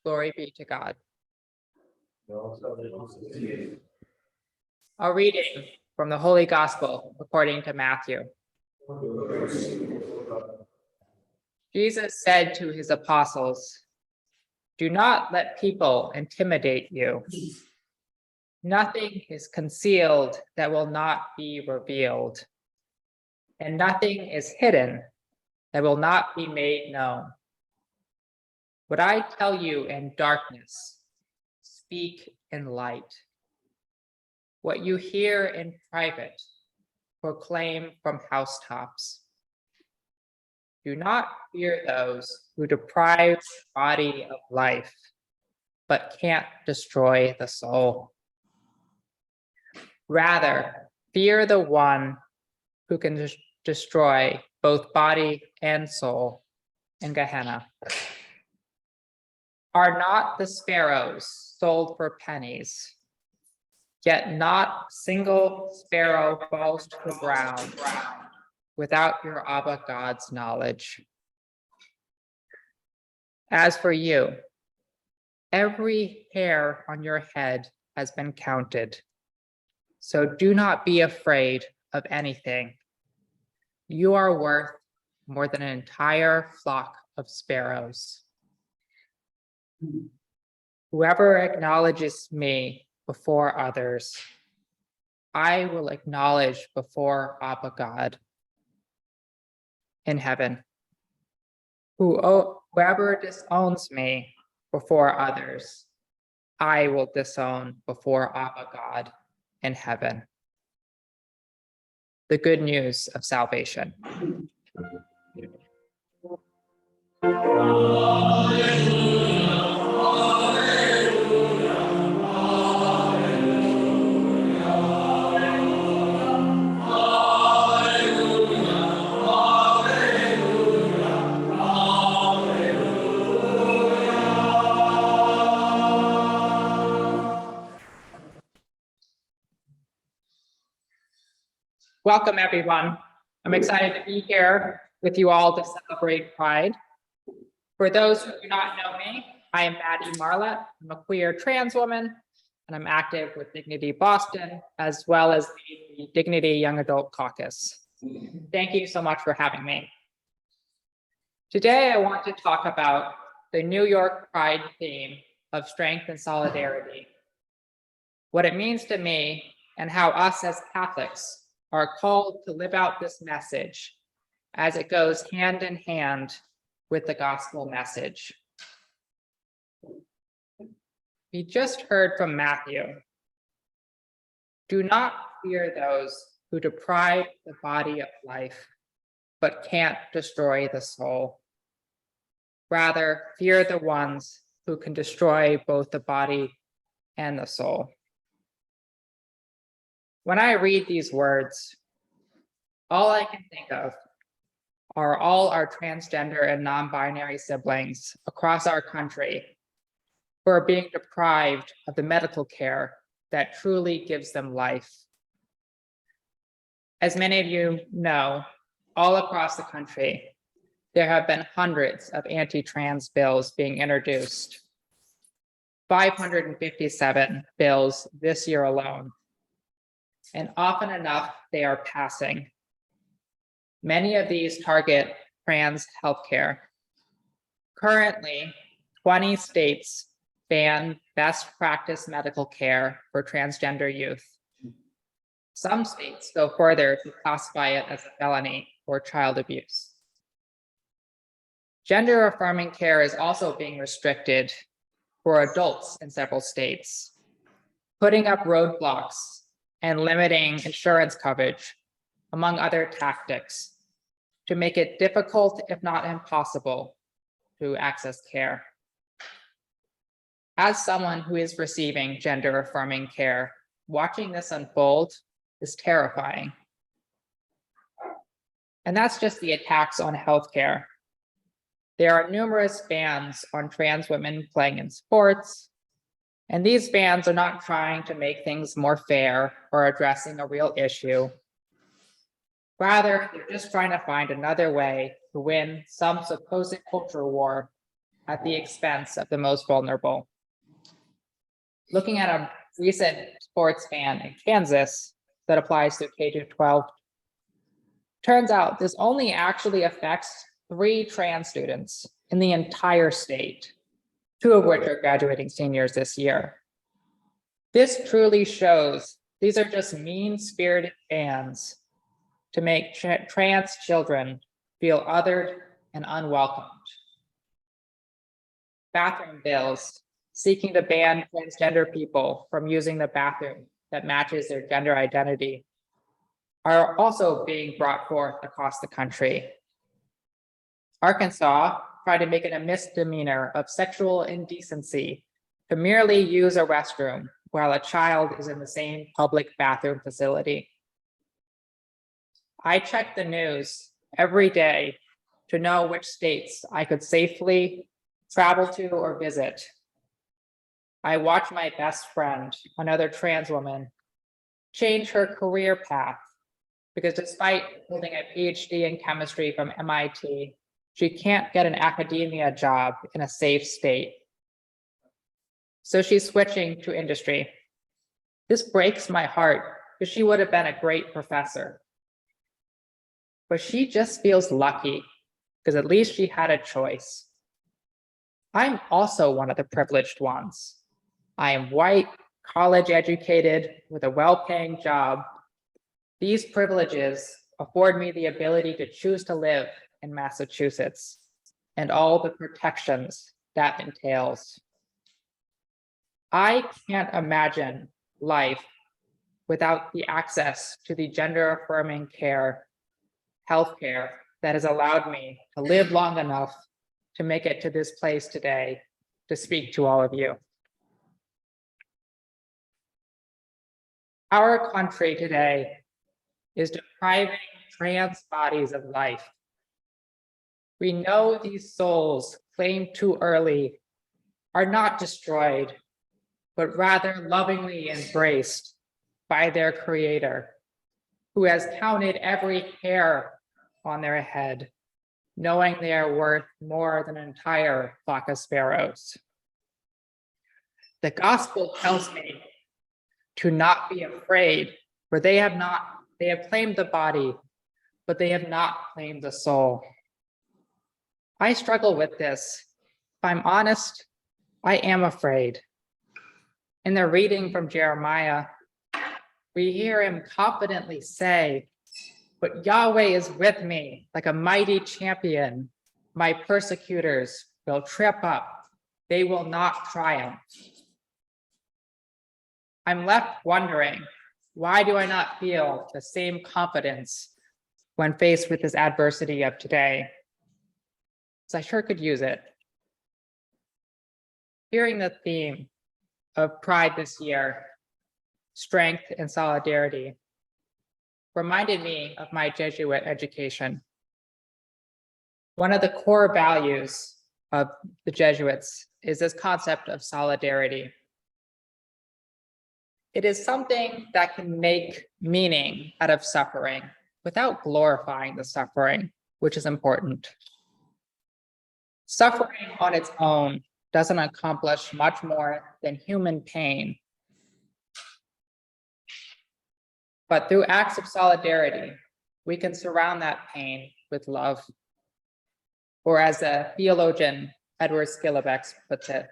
Glory be to God. A reading from the Holy Gospel according to Matthew. Jesus said to his apostles, "Do not let people intimidate you. Nothing is concealed that will not be revealed, and nothing is hidden that will not be made known. What I tell you in darkness, speak in light. What you hear in private, proclaim from housetops. Do not fear those who deprive the body of life, but can't destroy the soul. Rather, fear the one who can destroy both body and soul in Gehenna. Are not the sparrows sold for pennies? Yet not a single sparrow falls to the ground without your Abba God's knowledge. As for you, every hair on your head has been counted. So do not be afraid of anything. You are worth more than an entire flock of sparrows. Whoever acknowledges me before others, I will acknowledge before Abba God in heaven. Whoever disowns me before others, I will disown before Abba God in heaven. The good news of salvation. Welcome, everyone. I'm excited to be here with you all to celebrate Pride. For those who do not know me, I am Maddie Marlett. I'm a queer trans woman, and I'm active with Dignity Boston, as well as the Dignity Young Adult Caucus. Thank you so much for having me. Today, I want to talk about the New York Pride theme of strength and solidarity, what it means to me, and how us as Catholics are called to live out this message as it goes hand in hand with the gospel message. We just heard from Matthew. Do not fear those who deprive the body of life, but can't destroy the soul. Rather, fear the ones who can destroy both the body and the soul. When I read these words, all I can think of are all our transgender and non-binary siblings across our country who are being deprived of the medical care that truly gives them life. As many of you know, all across the country, there have been hundreds of anti-trans bills being introduced, 557 bills this year alone. And often enough, they are passing. Many of these target trans healthcare. Currently, 20 states ban best practice medical care for transgender youth. Some states go further to classify it as a felony or child abuse. Gender affirming care is also being restricted for adults in several states, putting up roadblocks and limiting insurance coverage, among other tactics, to make it difficult, if not impossible, to access care. As someone who is receiving gender affirming care, watching this unfold is terrifying. And that's just the attacks on healthcare. There are numerous bans on trans women playing in sports, and these bans are not trying to make things more fair or addressing a real issue. Rather, they're just trying to find another way to win some supposed culture war at the expense of the most vulnerable. Looking at a recent sports ban in Kansas that applies to K-12, turns out this only actually affects 3 trans students in the entire state, 2 of which are graduating seniors this year. This truly shows these are just mean-spirited bans to make trans children feel othered and unwelcomed. Bathroom bills seeking to ban transgender people from using the bathroom that matches their gender identity are also being brought forth across the country. Arkansas tried to make it a misdemeanor of sexual indecency to merely use a restroom while a child is in the same public bathroom facility. I check the news every day to know which states I could safely travel to or visit. I watch my best friend, another trans woman, change her career path because despite holding a PhD in chemistry from MIT, she can't get an academia job in a safe state. So she's switching to industry. This breaks my heart because she would have been a great professor. But she just feels lucky because at least she had a choice. I'm also one of the privileged ones. I am white, college educated, with a well-paying job. These privileges afford me the ability to choose to live in Massachusetts and all the protections that entails. I can't imagine life without the access to the gender-affirming care, healthcare that has allowed me to live long enough to make it to this place today to speak to all of you. Our country today is depriving trans bodies of life. We know these souls claimed too early are not destroyed, but rather lovingly embraced by their creator, who has counted every hair on their head, knowing they are worth more than an entire flock of sparrows. The gospel tells me to not be afraid, for they have claimed the body, but they have not claimed the soul. I struggle with this. If I'm honest, I am afraid. In the reading from Jeremiah, we hear him confidently say, "But Yahweh is with me like a mighty champion. My persecutors will trip up. They will not triumph." I'm left wondering, why do I not feel the same confidence when faced with this adversity of today? So I sure could use it. Hearing the theme of Pride this year, strength and solidarity, reminded me of my Jesuit education. One of the core values of the Jesuits is this concept of solidarity. It is something that can make meaning out of suffering without glorifying the suffering, which is important. Suffering on its own doesn't accomplish much more than human pain. But through acts of solidarity, we can surround that pain with love. Or as the theologian Edward Skillebeck puts it,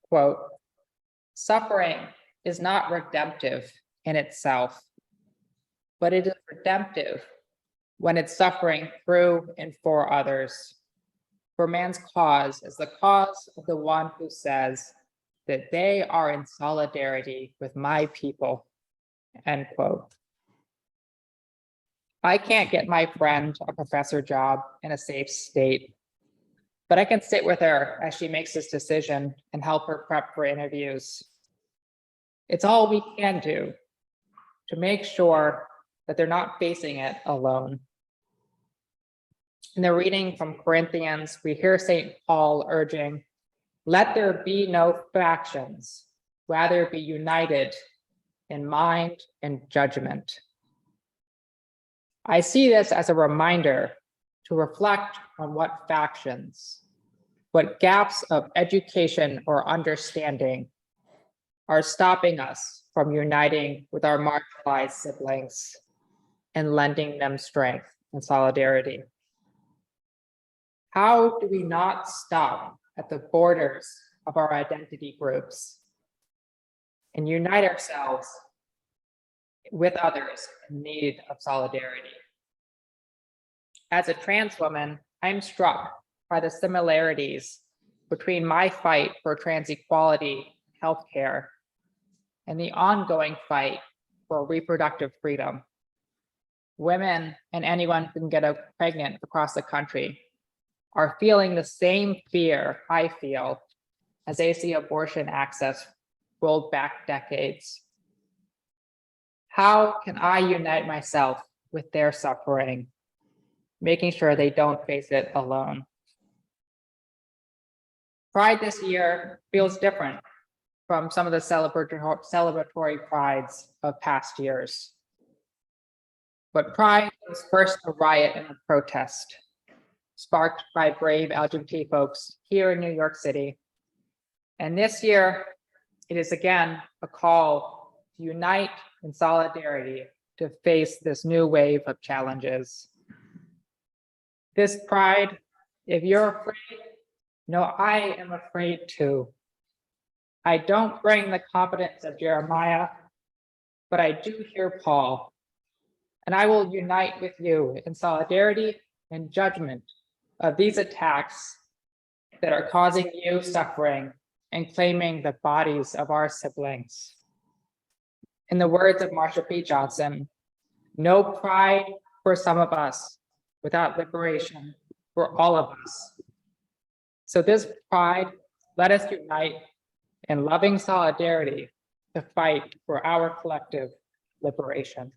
quote, "Suffering is not redemptive in itself, but it is redemptive when it's suffering through and for others. For man's cause is the cause of the one who says that they are in solidarity with my people," end quote. I can't get my friend a professor job in a safe state, but I can sit with her as she makes this decision and help her prep for interviews. It's all we can do to make sure that they're not facing it alone. In the reading from Corinthians, we hear St. Paul urging, "Let there be no factions, rather be united in mind and judgment." I see this as a reminder to reflect on what factions what gaps of education or understanding are stopping us from uniting with our marginalized siblings and lending them strength and solidarity? How do we not stop at the borders of our identity groups and unite ourselves with others in need of solidarity? As a trans woman, I'm struck by the similarities between my fight for trans equality, healthcare, and the ongoing fight for reproductive freedom. Women and anyone who can get pregnant across the country are feeling the same fear I feel as they see abortion access rolled back decades. How can I unite myself with their suffering, making sure they don't face it alone? Pride this year feels different from some of the celebratory prides of past years. But Pride was first a riot and a protest, sparked by brave LGBT folks here in New York City. And this year, it is again a call to unite in solidarity to face this new wave of challenges. This Pride, if you're afraid, no, I am afraid too. I don't bring the confidence of Jeremiah, but I do hear Paul, and I will unite with you in solidarity and judgment of these attacks that are causing you suffering and claiming the bodies of our siblings. In the words of Marsha P. Johnson, no pride for some of us without liberation for all of us. So this Pride, let us unite in loving solidarity to fight for our collective liberation.